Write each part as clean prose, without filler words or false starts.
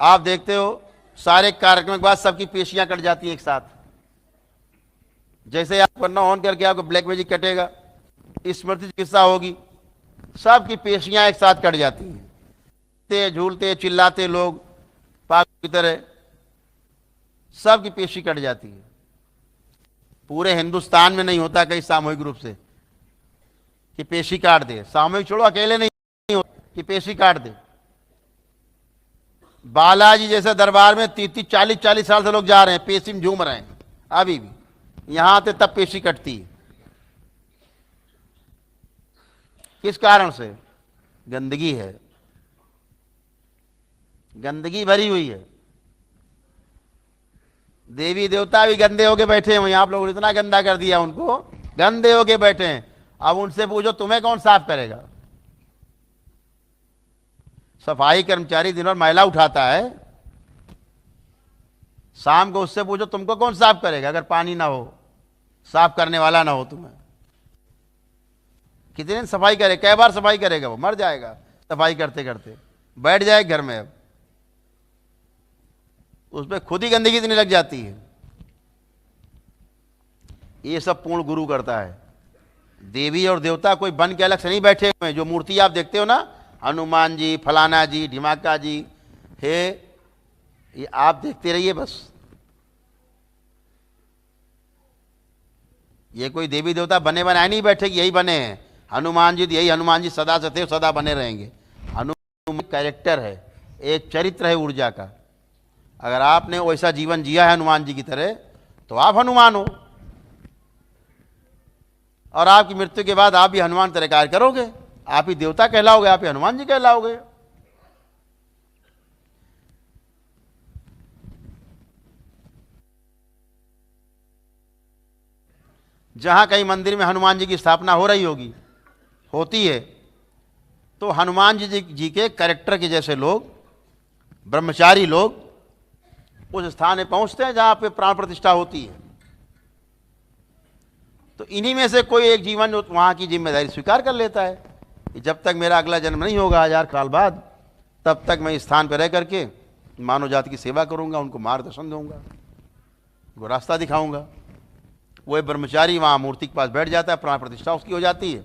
आप देखते हो सारे कार्यक्रम के बाद सबकी पेशियां कट जाती हैं एक साथ। जैसे आप करना ऑन करके आपको ब्लैक मैजिक कटेगा, स्मृति चिकित्सा होगी, सबकी पेशियां एक साथ कट जाती हैं। झूलते चिल्लाते लोग पागल की तरह, सबकी पेशी कट जाती है। पूरे हिंदुस्तान में नहीं होता कहीं सामूहिक रूप से कि पेशी काट दे। सामूहिक छोड़ो, अकेले नहीं होता कि पेशी काट दे। बालाजी जैसे दरबार में 30-40 साल से लोग जा रहे हैं, पेशी में झूम रहे हैं अभी भी। यहां आते तब पेशी कटती है। किस कारण से? गंदगी है, गंदगी भरी हुई है। देवी देवता भी गंदे होके बैठे हैं। आप लोगों ने इतना गंदा कर दिया उनको, गंदे होके बैठे हैं। अब उनसे पूछो तुम्हें कौन साफ करेगा? सफाई कर्मचारी दिन भर मैला उठाता है, शाम को उससे पूछो तुमको कौन साफ करेगा अगर पानी ना हो, साफ करने वाला ना हो तुम्हें? कितने दिन सफाई करे? कई बार सफाई करेगा? वो मर जाएगा सफाई करते करते, बैठ जाए घर में। अब उसमें खुद ही गंदगी इतनी लग जाती है। ये सब पूर्ण गुरु करता है। देवी और देवता कोई बन के अलग से नहीं बैठे हुए हैं। जो मूर्ति आप देखते हो ना, हनुमान जी, फलाना जी, ढिमाका जी है, ये आप देखते रहिए बस। ये कोई देवी देवता बने बनाए नहीं बैठे कि यही बने हैं। हनुमान जी, यही हनुमान जी सदा सदैव सदा बने रहेंगे। हनुमान कैरेक्टर है, एक चरित्र है ऊर्जा का। अगर आपने वैसा जीवन जिया है हनुमान जी की तरह तो आप हनुमान हो, और आपकी मृत्यु के बाद आप भी हनुमान तरह कार्य करोगे। आप ही देवता कहलाओगे, आप ही हनुमान जी कहलाओगे। जहां कहीं मंदिर में हनुमान जी की स्थापना हो रही होगी, होती है, तो हनुमान जी के कैरेक्टर के जैसे लोग, ब्रह्मचारी लोग उस स्थान में पहुंचते हैं जहां पे प्राण प्रतिष्ठा होती है। तो इन्हीं में से कोई एक जीवन जो वहां की जिम्मेदारी स्वीकार कर लेता है कि जब तक मेरा अगला जन्म नहीं होगा 1000 साल बाद, तब तक मैं इस स्थान पर रह करके मानव जाति की सेवा करूंगा, उनको मार्गदर्शन दूंगा, उनको रास्ता दिखाऊंगा। वो ब्रह्मचारी वहां मूर्ति के पास बैठ जाता है, प्राण प्रतिष्ठा उसकी हो जाती है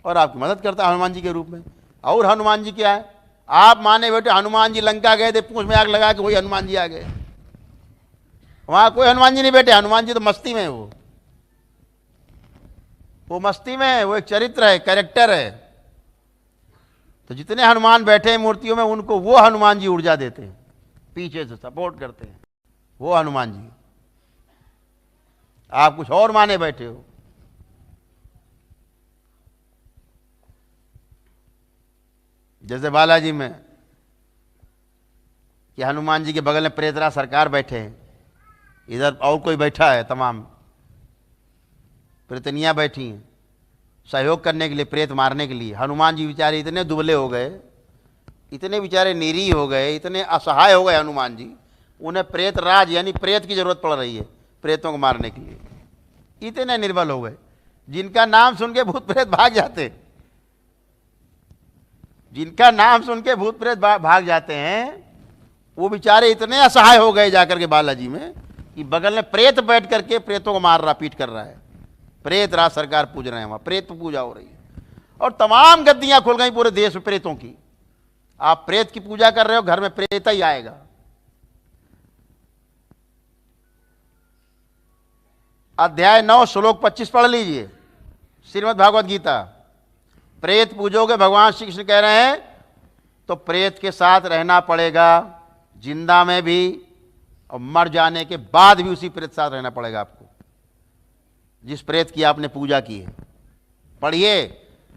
और आपकी मदद करता है हनुमान जी के रूप में। और हनुमान जी क्या है? आप माने बेटे हनुमान जी लंका गए थे, पूंछ में आग लगा के वही हनुमान जी आ गए। वहां कोई हनुमान जी नहीं बैठे। हनुमान जी तो मस्ती में है, वो मस्ती में है, वो एक चरित्र है, कैरेक्टर है। तो जितने हनुमान बैठे हैं मूर्तियों में, उनको वो हनुमान जी ऊर्जा देते हैं, पीछे से सपोर्ट करते हैं, वो हनुमान जी। आप कुछ और माने बैठे हो। जैसे बालाजी में कि हनुमान जी के बगल में प्रेतराज सरकार बैठे हैं, इधर और कोई बैठा है, तमाम प्रेतनियां बैठी हैं सहयोग करने के लिए, प्रेत मारने के लिए। हनुमान जी बेचारे इतने दुबले हो गए, इतने बेचारे निरीह हो गए, इतने असहाय हो गए हनुमान जी, उन्हें प्रेत राज यानी प्रेत की जरूरत पड़ रही है प्रेतों को मारने के लिए। इतने निर्बल हो गए, जिनका नाम सुन के भूत प्रेत भाग जाते, जिनका नाम सुन के भूत प्रेत भाग जाते हैं, वो बेचारे इतने असहाय हो गए जाकर के बालाजी में कि बगल में प्रेत बैठ करके प्रेतों को मार रहा, पीट कर रहा है। प्रेत राज सरकार पूज रहे हैं, वहां प्रेत पूजा हो रही है और तमाम गद्दियां खुल गई पूरे देश में प्रेतों की। आप प्रेत की पूजा कर रहे हो, घर में प्रेत ही आएगा। अध्याय 9 श्लोक 25 पढ़ लीजिए, श्रीमद् भागवत गीता। प्रेत पूजोगे, भगवान श्री कृष्ण कह रहे हैं, तो प्रेत के साथ रहना पड़ेगा, जिंदा में भी और मर जाने के बाद भी उसी प्रेत के साथ रहना पड़ेगा आपको, जिस प्रेत की आपने पूजा की है। पढ़िए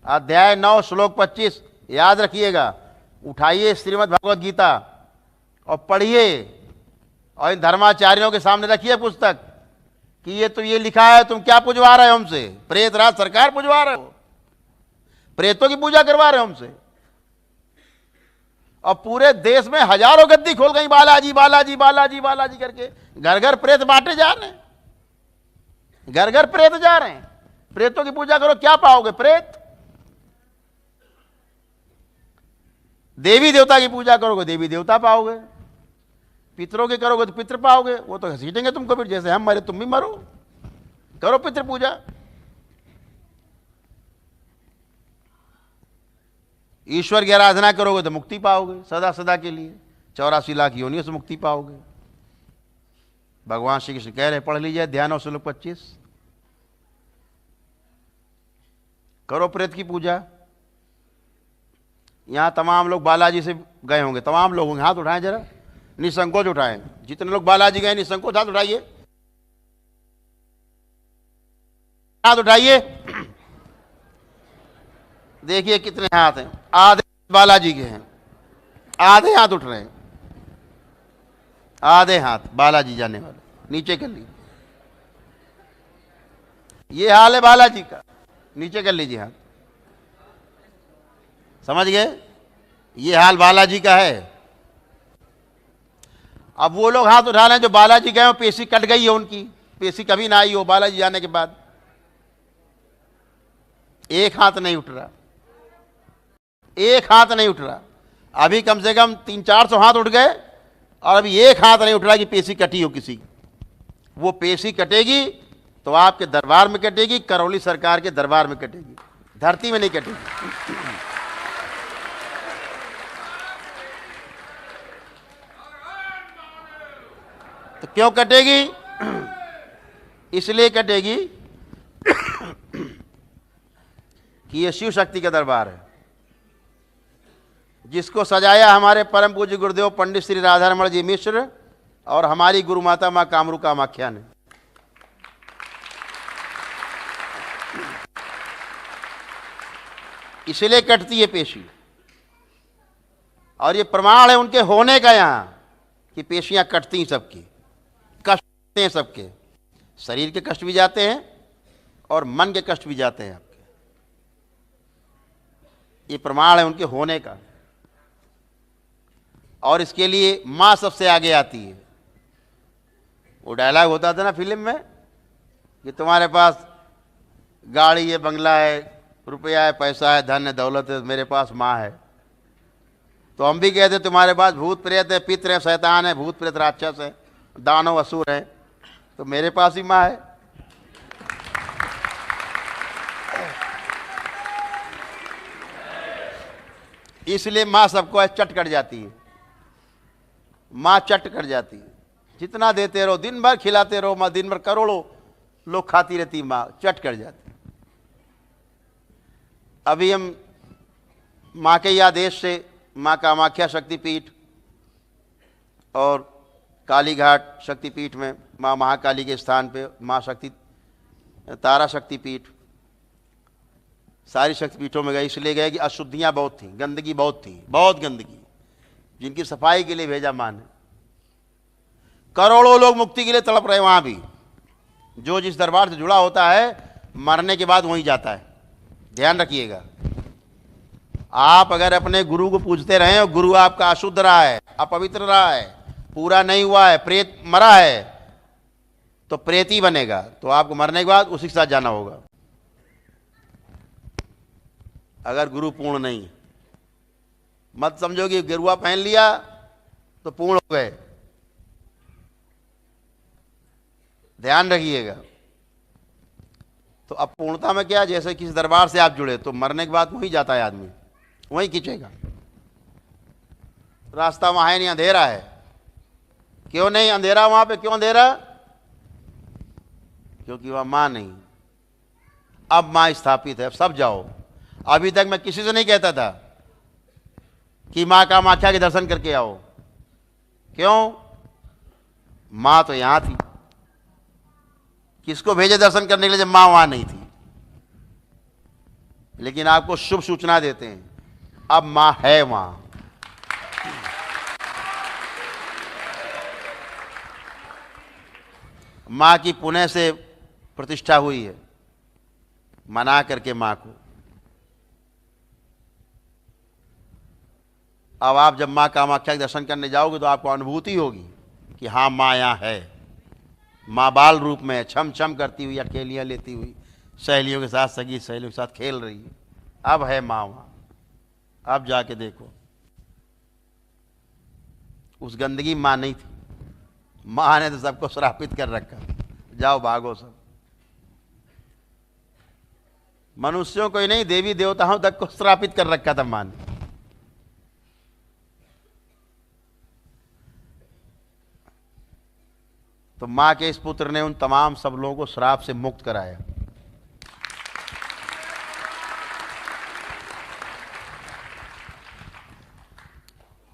अध्याय 9 श्लोक 25, याद रखिएगा। उठाइए श्रीमद् भागवत गीता और पढ़िए, और इन धर्माचार्यों के सामने रखिए पुस्तक कि ये तो ये लिखा है, तुम क्या पुजवा रहे हो हमसे? प्रेत राज सरकार पुजवा रहे हो, प्रेतों की पूजा करवा रहे हो हमसे। और पूरे देश में हजारों गद्दी खोल गई, बालाजी बालाजी बालाजी बालाजी करके घर घर प्रेत बांटे जा रहे हैं, घर घर प्रेत जा रहे हैं। प्रेतों की पूजा करो, क्या पाओगे? प्रेत। देवी देवता की पूजा करोगे, देवी देवता पाओगे। पितरों के करोगे तो पितृ पाओगे, वो तो घसीटेंगे तुमको, फिर जैसे हम मरे तुम भी मरो। करो पितृ पूजा। ईश्वर की आराधना करोगे तो मुक्ति पाओगे सदा सदा के लिए, 84 लाख योनियों से मुक्ति पाओगे। भगवान श्री कृष्ण कह रहे, पढ़ लीजिए ध्यान और श्लोक 25। करो प्रेत की पूजा। यहां तमाम लोग बालाजी से गए होंगे, तमाम लोग होंगे, हाथ उठाएं जरा, निसंकोच उठाएं। जितने लोग बालाजी गए निसंकोच हाथ उठाइए, हाथ उठाइए। देखिए कितने हाथ हैं, आधे बालाजी के हैं, आधे हाथ उठ रहे हैं, आधे हाथ बालाजी जाने वाले। नीचे कर लीजिए, ये हाल है बालाजी का, नीचे कर लीजिए हाथ। समझ गए, ये हाल बालाजी का है। अब वो लोग हाथ उठा रहे हैं जो बालाजी गए, पेशी कट गई है उनकी, पेशी कभी ना आई हो बालाजी जाने के बाद। एक हाथ नहीं उठ रहा, एक हाथ नहीं उठ रहा। अभी कम से कम 300-400 हाथ उठ गए और अभी एक हाथ नहीं उठ रहा कि पेशी कटी हो किसी। वो पेशी कटेगी तो आपके दरबार में कटेगी, करौली सरकार के दरबार में कटेगी, धरती में नहीं कटेगी। तो क्यों कटेगी? इसलिए कटेगी कि ये शिव शक्ति का दरबार है, जिसको सजाया हमारे परम पूज्य गुरुदेव पंडित श्री राधारमण जी मिश्र और हमारी गुरु माता मां कामरू कामाख्या ने। इसलिए कटती है पेशी, और ये प्रमाण है उनके होने का यहां कि पेशियां कटती सबकी, कष्ट हैं सबके, शरीर के कष्ट भी जाते हैं और मन के कष्ट भी जाते हैं आपके। ये प्रमाण है उनके होने का। और इसके लिए मां सबसे आगे आती है। वो डायलॉग होता था ना फिल्म में कि तुम्हारे पास गाड़ी है, बंगला है, रुपया है, पैसा है, धन है, दौलत है, मेरे पास मां है। तो हम भी कहते तुम्हारे पास भूत प्रेत है, पितृ है, शैतान है, भूत प्रेत राक्षस है, दानव असुर है, तो मेरे पास ही मां है। इसलिए मां सबको चट कर जाती है, मां चट कर जाती है। जितना देते रहो, दिन भर खिलाते रहो, मां दिन भर करोड़ों लोग खाती रहती, मां चट कर जाती। अभी हम मां के ही आदेश से मां कामाख्या शक्तिपीठ और कालीघाट शक्तिपीठ में, मां महाकाली के स्थान पे मां शक्ति तारा शक्तिपीठ, सारी शक्तिपीठों में गए। इसलिए गए कि अशुद्धियां बहुत थी, गंदगी बहुत थी, बहुत गंदगी, जिनकी सफाई के लिए भेजा मां ने। करोड़ों लोग मुक्ति के लिए तड़प रहे वहां भी। जो जिस दरबार से जुड़ा होता है मरने के बाद वहीं जाता है, ध्यान रखिएगा। आप अगर अपने गुरु को पूजते रहे और गुरु आपका अशुद्ध रहा है, अपवित्र रहा है, पूरा नहीं हुआ है, प्रेत मरा है, तो प्रेत ही बनेगा। तो आपको मरने के बाद उसी के साथ जाना होगा, अगर गुरु पूर्ण नहीं। मत समझो कि गेरुआ पहन लिया तो पूर्ण हो गए, ध्यान रखिएगा। तो अब पूर्णता में क्या, जैसे किसी दरबार से आप जुड़े तो मरने के बाद वहीं जाता है आदमी, वहीं खींचेगा। रास्ता वहां है नहीं, अंधेरा है। क्यों नहीं अंधेरा वहां पे, क्यों अंधेरा? क्योंकि वहां मां नहीं। अब मां स्थापित है, अब सब जाओ। अभी तक मैं किसी से नहीं कहता था कि मां कामाख्या के दर्शन करके आओ। क्यों? मां तो यहां थी। किसको भेजे दर्शन करने के लिए जब मां वहां नहीं थी? लेकिन आपको शुभ सूचना देते हैं, अब मां है वहां। मां की पुण्य से प्रतिष्ठा हुई है, मना करके मां को। अब आप जब मां कामाख्या के दर्शन करने जाओगे तो आपको अनुभूति होगी कि हाँ मां यहां है। मां बाल रूप में है, छम छम करती हुई, अकेलियां लेती हुई, सहेलियों के साथ, सगी सहेलियों के साथ खेल रही है। अब है मां वहां, अब जाके देखो। उस गंदगी मां नहीं थी। माँ ने तो सबको श्रापित कर रखा, जाओ भागो सब। मनुष्यों को ही नहीं, देवी देवताओं तक को श्रापित कर रखा था माँ ने। तो मां के इस पुत्र ने उन तमाम सब लोगों को श्राप से मुक्त कराया।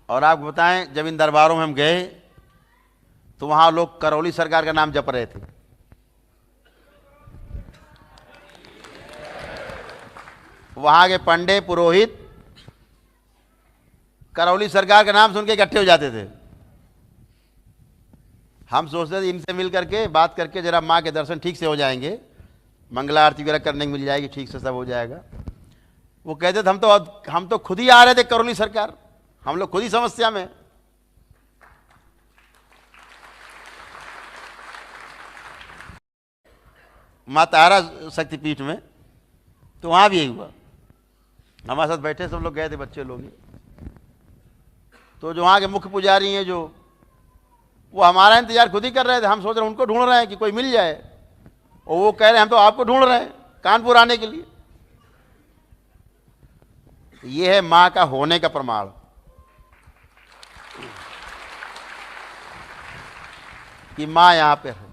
और आप बताएं, जब इन दरबारों में हम गए तो वहां लोग करौली सरकार का नाम जप रहे थे। वहां के पंडे पुरोहित करौली सरकार का नाम सुन के इकट्ठे हो जाते थे। हम सोचते थे इनसे मिल करके बात करके जरा माँ के दर्शन ठीक से हो जाएंगे, मंगला आरती वगैरह करने को मिल जाएगी, ठीक से सब हो जाएगा। वो कहते थे हम तो खुद ही आ रहे थे करौली सरकार, हम लोग खुद ही समस्या में। माँ तारा शक्तिपीठ में तो वहां भी यही हुआ। हमारे साथ बैठे सब लोग गए थे, बच्चे लोग। तो जो वहां के मुख्य पुजारी हैं, जो वो हमारा इंतजार खुद ही कर रहे थे। हम सोच रहे हैं उनको ढूंढ रहे हैं कि कोई मिल जाए, और वो कह रहे हैं हम तो आपको ढूंढ रहे हैं कानपुर आने के लिए। ये है मां का होने का प्रमाण। कि मां यहां पे है।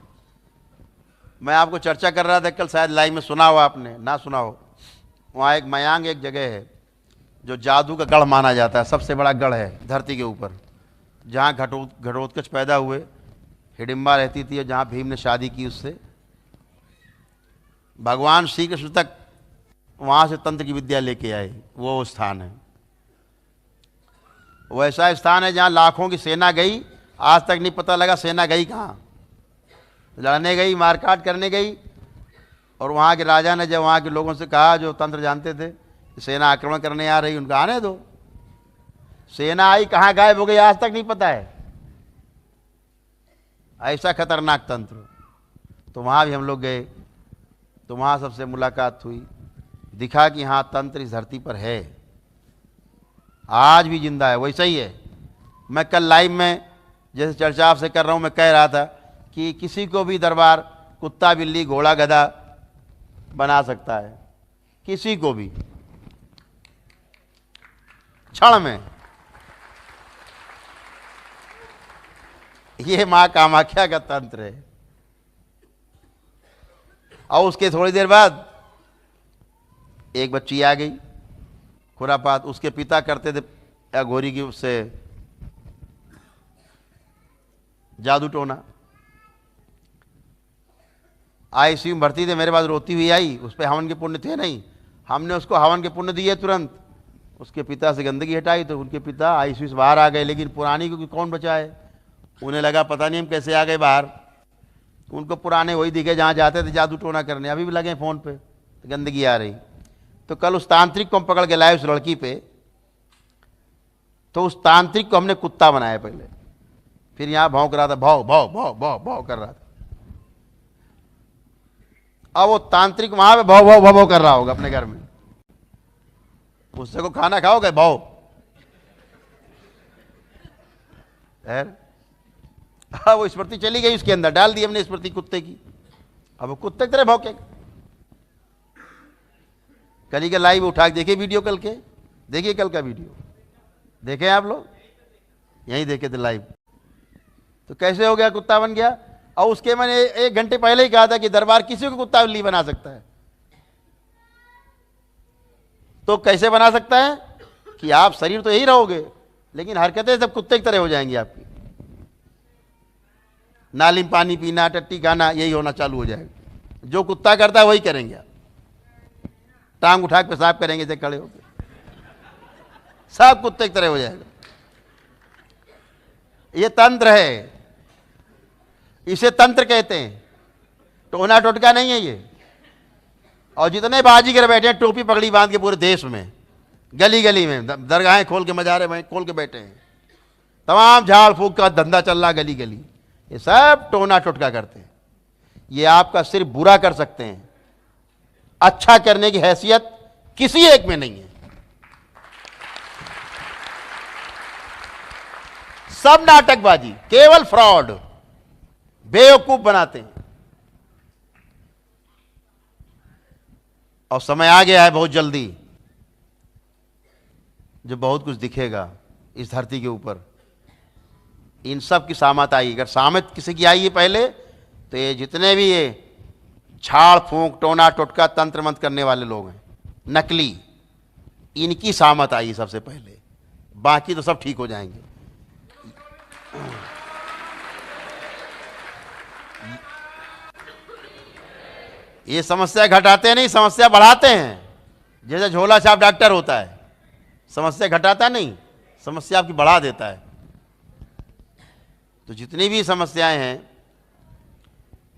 मैं आपको चर्चा कर रहा था कल, शायद लाइव में सुना हो आपने, ना सुना हो। वहां एक मयांग एक जगह है जो जादू का गढ़ माना जाता है, सबसे बड़ा गढ़ है धरती के ऊपर, जहाँ घटोत्कच पैदा हुए, हिडिंबा रहती थी, और जहाँ भीम ने शादी की उससे। भगवान श्री कृष्ण तक वहाँ से तंत्र की विद्या लेके आए, वो स्थान है। वो ऐसा स्थान है जहाँ लाखों की सेना गई, आज तक नहीं पता लगा सेना गई कहाँ। लड़ने गई, मारकाट करने गई, और वहाँ के राजा ने जब वहाँ के लोगों से कहा जो तंत्र जानते थे, सेना आक्रमण करने आ रही, उनका आने दो। सेना आई, कहाँ गायब हो गई आज तक नहीं पता है। ऐसा खतरनाक तंत्र। तो वहाँ भी हम लोग गए, तो वहाँ सबसे मुलाकात हुई, दिखा कि हाँ तंत्र इस धरती पर है, आज भी जिंदा है, वैसा ही है। मैं कल लाइव में जैसे चर्चा आपसे कर रहा हूँ, मैं कह रहा था कि किसी को भी दरबार कुत्ता बिल्ली घोड़ा गधा बना सकता है, किसी को भी क्षण में। ये मां कामाख्या का तंत्र है। और उसके थोड़ी देर बाद एक बच्ची आ गई, खुरापात। उसके पिता करते थे अघोरी की उससे जादू टोना। आईसीयू में भर्ती थे, मेरे पास रोती हुई आई। उस पर हवन के पुण्य थे नहीं, हमने उसको हवन के पुण्य दिए तुरंत। उसके पिता से गंदगी हटाई तो उनके पिता आईसीयू से बाहर आ गए, लेकिन पुरानी को कौन बचाए। उन्हें लगा पता नहीं हम कैसे आ गए बाहर। उनको पुराने वही दिखे जहाँ जाते थे जादू टोना करने, अभी भी लगे फ़ोन पे, तो गंदगी आ रही। तो कल उस तांत्रिक को हम पकड़ के लाए, उस लड़की पे। तो उस तांत्रिक को हमने कुत्ता बनाया पहले, फिर यहाँ भौंक रहा था, भाव भाव भाव भाव भाव कर रहा था। अब वो तांत्रिक वहां पे भाव भाव भाव भाव कर रहा होगा अपने घर में। उससे को खाना खाओगे भाव। हाँ, वो स्मृति चली गई उसके अंदर, डाल दी हमने स्मृति कुत्ते की। अब वो कुत्ते की तरह भौंकेगा। कल का लाइव उठा के देखिए वीडियो, कल के देखिए, कल का वीडियो देखे आप लोग, यहीं देखे थे लाइव। तो कैसे हो गया, कुत्ता बन गया। और उसके मैंने 1 घंटे पहले ही कहा था कि दरबार किसी को कुत्ता बिल्ली बना सकता है। तो कैसे बना सकता है कि आप शरीर तो यही रहोगे, लेकिन हरकतें सब कुत्ते की तरह हो जाएंगी आपकी। नाली में पानी पीना, टट्टी खाना, यही होना चालू हो जाएगा। जो कुत्ता करता है वही करेंगे आप। टांग उठा के पेशाब करेंगे जैसे खड़े होकर, सब कुत्ते की तरह हो जाएगा। ये तंत्र है, इसे तंत्र कहते हैं, टोना टोटका नहीं है ये। और जितने बाजीगर बैठे हैं टोपी पगड़ी बांध के पूरे देश में, गली गली में दरगाहें खोल के, मजारे में खोल के बैठे हैं, तमाम झाड़ फूक का धंधा चल रहा गली गली, ये सब टोना टोटका करते हैं। ये आपका सिर्फ बुरा कर सकते हैं, अच्छा करने की हैसियत किसी एक में नहीं है। सब नाटकबाजी, केवल फ्रॉड। बेवकूफ बनाते हैं। और समय आ गया है बहुत जल्दी जो बहुत कुछ दिखेगा इस धरती के ऊपर। इन सब की सामत आई, अगर सामत किसी की आई है पहले, तो ये जितने भी ये झाड़ फूंक टोना टोटका तंत्र मंत्र करने वाले लोग हैं नकली, इनकी सामत आई सबसे पहले, बाकी तो सब ठीक हो जाएंगे। ये समस्या घटाते नहीं, समस्या बढ़ाते हैं। जैसे झोला छाप डॉक्टर होता है, समस्या घटाता नहीं, समस्या आपकी बढ़ा देता है। तो जितनी भी समस्याएं हैं,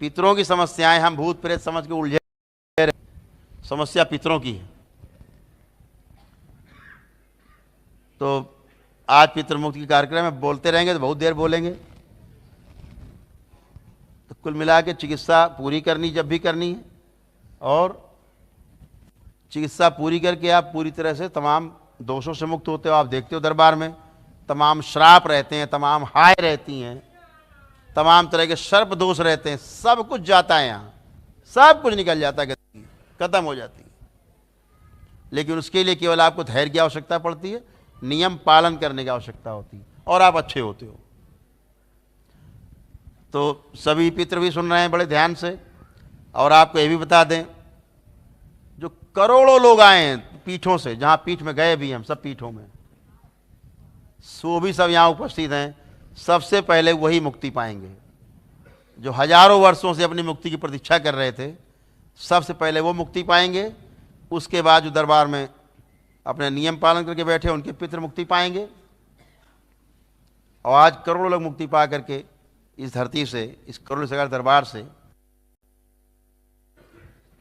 पितरों की समस्याएं, हम भूत प्रेत समझ के उलझे रहे, समस्या पितरों की है। तो आज पितृ मुक्ति के कार्यक्रम में बोलते रहेंगे तो बहुत देर बोलेंगे। तो कुल मिला के चिकित्सा पूरी करनी जब भी करनी है, और चिकित्सा पूरी करके आप पूरी तरह से तमाम दोषों से मुक्त होते हो। आप देखते हो दरबार में तमाम श्राप रहते हैं, तमाम हाय रहती हैं, तमाम तरह के सर्प दोष रहते हैं, सब कुछ जाता है यहाँ, सब कुछ निकल जाता है, खत्म हो जाती है। लेकिन उसके लिए केवल आपको धैर्य की आवश्यकता पड़ती है, नियम पालन करने की आवश्यकता होती है, और आप अच्छे होते हो। तो सभी पितृ भी सुन रहे हैं बड़े ध्यान से। और आपको ये भी बता दें, जो करोड़ों लोग आए हैं पीठों से, जहाँ पीठ में गए भी हम सब पीठों में, सो भी सब यहाँ उपस्थित हैं, सबसे पहले वही मुक्ति पाएंगे जो हजारों वर्षों से अपनी मुक्ति की प्रतीक्षा कर रहे थे। सबसे पहले वो मुक्ति पाएंगे, उसके बाद जो दरबार में अपने नियम पालन करके बैठे उनके पितृ मुक्ति पाएंगे। और आज करोड़ों लोग मुक्ति पा करके इस धरती से, इस करोड़ से दरबार से,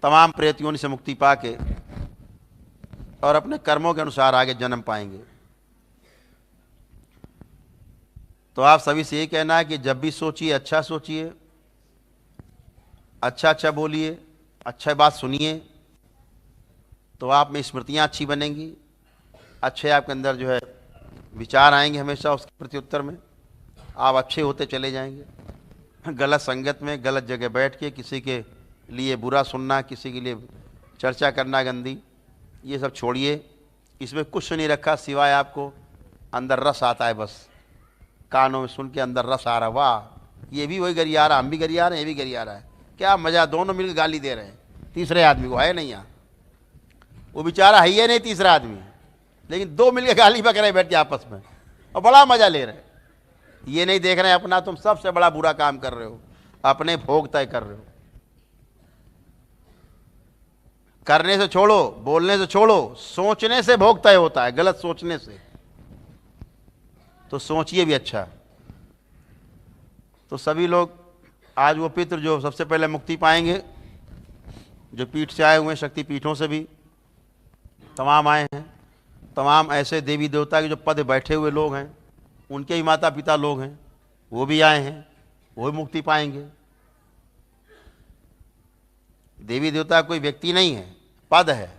तमाम प्रेत योनि से मुक्ति पा के और अपने कर्मों के अनुसार आगे जन्म पाएंगे। तो आप सभी से ये कहना है कि जब भी सोचिए अच्छा सोचिए, अच्छा अच्छा बोलिए, अच्छा बात सुनिए, तो आप में स्मृतियाँ अच्छी बनेंगी, अच्छे आपके अंदर जो है विचार आएंगे हमेशा उसके प्रति उत्तर में, आप अच्छे होते चले जाएंगे। गलत संगत में गलत जगह बैठ के किसी के लिए बुरा सुनना, किसी के लिए चर्चा करना गंदी, ये सब छोड़िए। इसमें कुछ नहीं रखा सिवाय आपको अंदर रस आता है, बस कानों में सुन के अंदर रस आ रहा, वाह ये भी वही गरिया रहा, हम भी गरिया रहे हैं, ये भी गरिया रहा है, क्या मज़ा, दोनों मिलकर गाली दे रहे हैं। तीसरे आदमी को है नहीं यहाँ, वो बेचारा है ही नहीं तीसरा आदमी, लेकिन दो मिलकर गाली पक रहे बैठ के आपस में और बड़ा मज़ा ले रहे हैं। ये नहीं देख रहे हैं अपना तुम सबसे बड़ा बुरा काम कर रहे हो, अपने भोग तय कर रहे हो। करने से छोड़ो, बोलने से छोड़ो, सोचने से भोग तय होता है, गलत सोचने से। तो सोचिए भी अच्छा। तो सभी लोग आज वो पितृ जो सबसे पहले मुक्ति पाएंगे, जो पीठ से आए हुए हैं, शक्ति पीठों से भी तमाम आए हैं, तमाम ऐसे देवी देवता के जो पद बैठे हुए लोग हैं, उनके ही माता पिता लोग हैं, वो भी आए हैं, वो भी मुक्ति पाएंगे। देवी देवता कोई व्यक्ति नहीं है, पद है,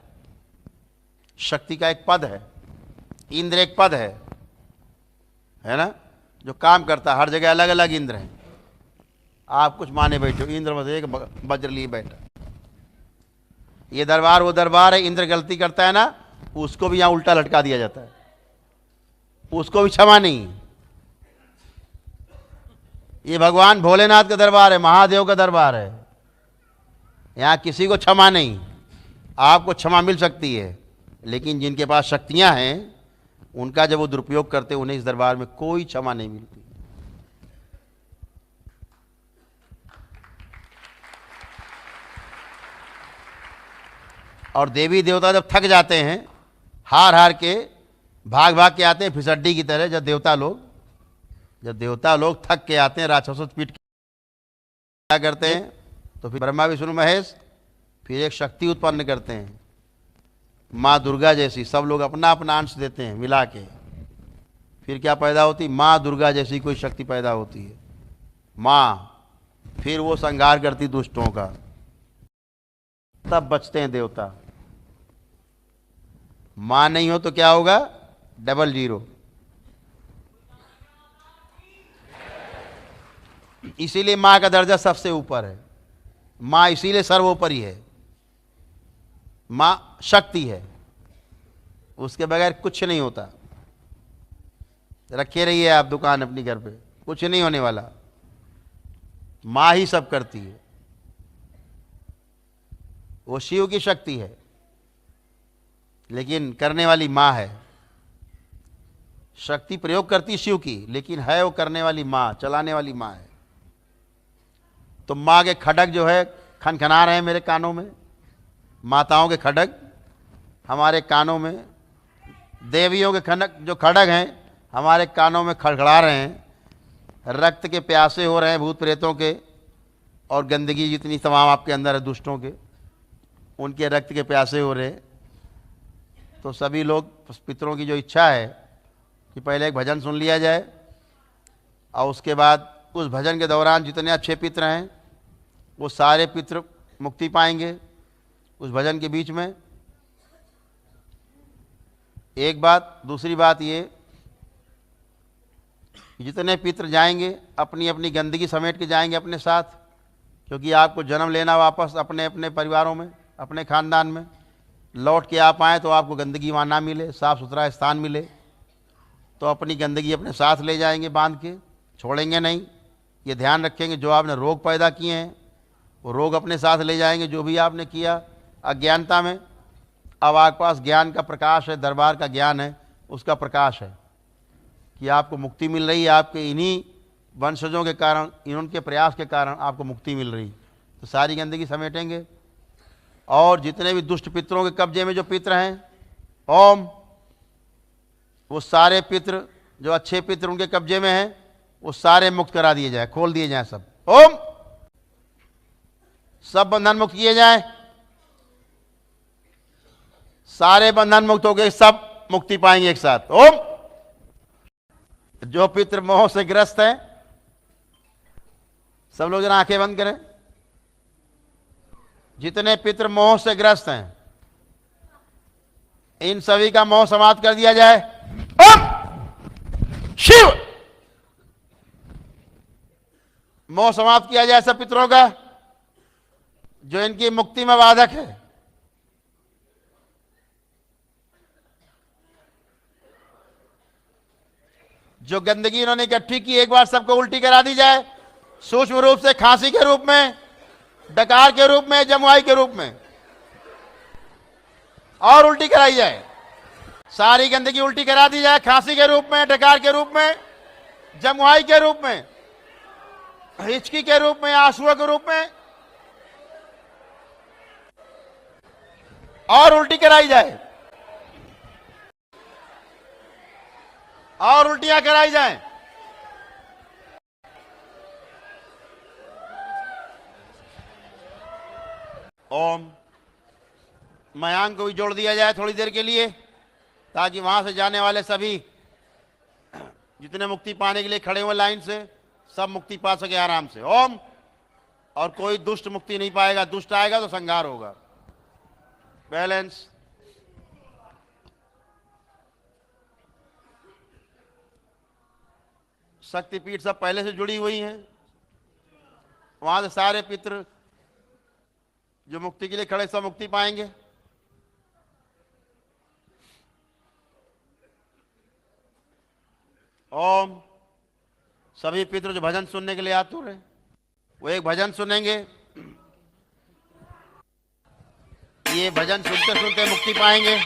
शक्ति का एक पद है, इंद्र एक पद है ना, जो काम करता है। हर जगह अलग अलग इंद्र हैं, आप कुछ माने बैठे हो, इंद्र बस एक वज्र लिए बैठा। ये दरबार वो दरबार है, इंद्र गलती करता है ना, उसको भी यहाँ उल्टा लटका दिया जाता है, उसको भी क्षमा नहीं। ये भगवान भोलेनाथ का दरबार है, महादेव का दरबार है, यहाँ किसी को क्षमा नहीं। आपको क्षमा मिल सकती है, लेकिन जिनके पास शक्तियां हैं उनका जब वो दुरुपयोग करते हैं, उन्हें इस दरबार में कोई क्षमा नहीं मिलती। और देवी देवता जब थक जाते हैं, हार हार के भाग भाग के आते हैं फिसड्डी की तरह, जब देवता लोग थक के आते हैं, राक्षसों पीट के क्या करते हैं, तो फिर ब्रह्मा विष्णु महेश फिर एक शक्ति उत्पन्न करते हैं, माँ दुर्गा जैसी। सब लोग अपना अपना अंश देते हैं मिला के, फिर क्या पैदा होती, माँ दुर्गा जैसी कोई शक्ति पैदा होती है माँ। फिर वो संहार करती दुष्टों का, तब बचते हैं देवता। माँ नहीं हो तो क्या होगा, डबल जीरो। इसीलिए माँ का दर्जा सबसे ऊपर है। माँ इसीलिए सर्वोपरि है। माँ शक्ति है, उसके बगैर कुछ नहीं होता। रखे रहिए आप दुकान अपनी घर पे, कुछ नहीं होने वाला। माँ ही सब करती है, वो शिव की शक्ति है, लेकिन करने वाली माँ है। शक्ति प्रयोग करती शिव की, लेकिन है वो करने वाली माँ, चलाने वाली माँ है। तो माँ के खड़ग जो है खनखना रहे हैं मेरे कानों में, माताओं के खड़ग हमारे कानों में, देवियों के खनक जो खड़ग हैं हमारे कानों में खड़खड़ा रहे हैं। रक्त के प्यासे हो रहे हैं भूत प्रेतों के, और गंदगी जितनी तमाम आपके अंदर है दुष्टों के, उनके रक्त के प्यासे हो रहे। तो सभी लोग पितरों की जो इच्छा है कि पहले एक भजन सुन लिया जाए, और उसके बाद उस भजन के दौरान जितने अच्छे पितर हैं वो सारे पितर मुक्ति पाएंगे उस भजन के बीच में। एक बात। दूसरी बात ये, जितने पितर जाएंगे अपनी अपनी गंदगी समेट के जाएंगे अपने साथ, क्योंकि आपको जन्म लेना वापस अपने अपने परिवारों में, अपने खानदान में। लौट के आप आएँ तो आपको गंदगी वहाँ ना मिले, साफ़ सुथरा स्थान मिले। तो अपनी गंदगी अपने साथ ले जाएंगे, बांध के छोड़ेंगे नहीं। ये ध्यान रखेंगे, जो आपने रोग पैदा किए हैं वो रोग अपने साथ ले जाएंगे, जो भी आपने किया अज्ञानता में। अब आपके पास ज्ञान का प्रकाश है, दरबार का ज्ञान है, उसका प्रकाश है कि आपको मुक्ति मिल रही है। आपके इन्हीं वंशजों के कारण, इनके प्रयास के कारण आपको मुक्ति मिल रही। तो सारी गंदगी समेटेंगे, और जितने भी दुष्ट पितरों के कब्जे में जो पितर हैं, ओम, वो सारे पितर जो अच्छे पितर उनके कब्जे में हैं वो सारे मुक्त करा दिए जाए, खोल दिए जाए सब। ओम, सब बंधन मुक्त किए जाएं। सारे बंधन मुक्त हो गए, सब मुक्ति पाएंगे एक साथ। ओम। जो पितृ मोह से ग्रस्त हैं, सब लोग जरा आंखें बंद करें। जितने पितृ मोह से ग्रस्त हैं इन सभी का मोह समाप्त कर दिया जाए। ओम शिव। मोह समाप्त किया जाए सब पितरों का जो इनकी मुक्ति में बाधक है। जो गंदगी इन्होंने इकट्ठी की एक बार सबको उल्टी करा दी जाए, सूक्ष्म रूप से खांसी के रूप में, डकार के रूप में, जमुआई के रूप में, और उल्टी कराई जाए। सारी गंदगी उल्टी करा दी जाए, खांसी के रूप में, डकार के रूप में, जमुआई के रूप में, हिचकी के रूप में, आंसुओं के रूप में, और उल्टी कराई जाए, और उल्टियां कराई जाएं। ओम। मयांक को भी जोड़ दिया जाए थोड़ी देर के लिए, ताकि वहां से जाने वाले सभी जितने मुक्ति पाने के लिए खड़े हुए लाइन से, सब मुक्ति पा सके आराम से। ओम। और कोई दुष्ट मुक्ति नहीं पाएगा, दुष्ट आएगा तो संहार होगा। बैलेंस। शक्तिपीठ सब पहले से जुड़ी हुई हैं, वहां से सारे पितृ जो मुक्ति के लिए खड़े सब मुक्ति पाएंगे। ओम। सभी पितृ जो भजन सुनने के लिए आतुर हैं वो एक भजन सुनेंगे, ये भजन सुनते सुनते मुक्ति पाएंगे।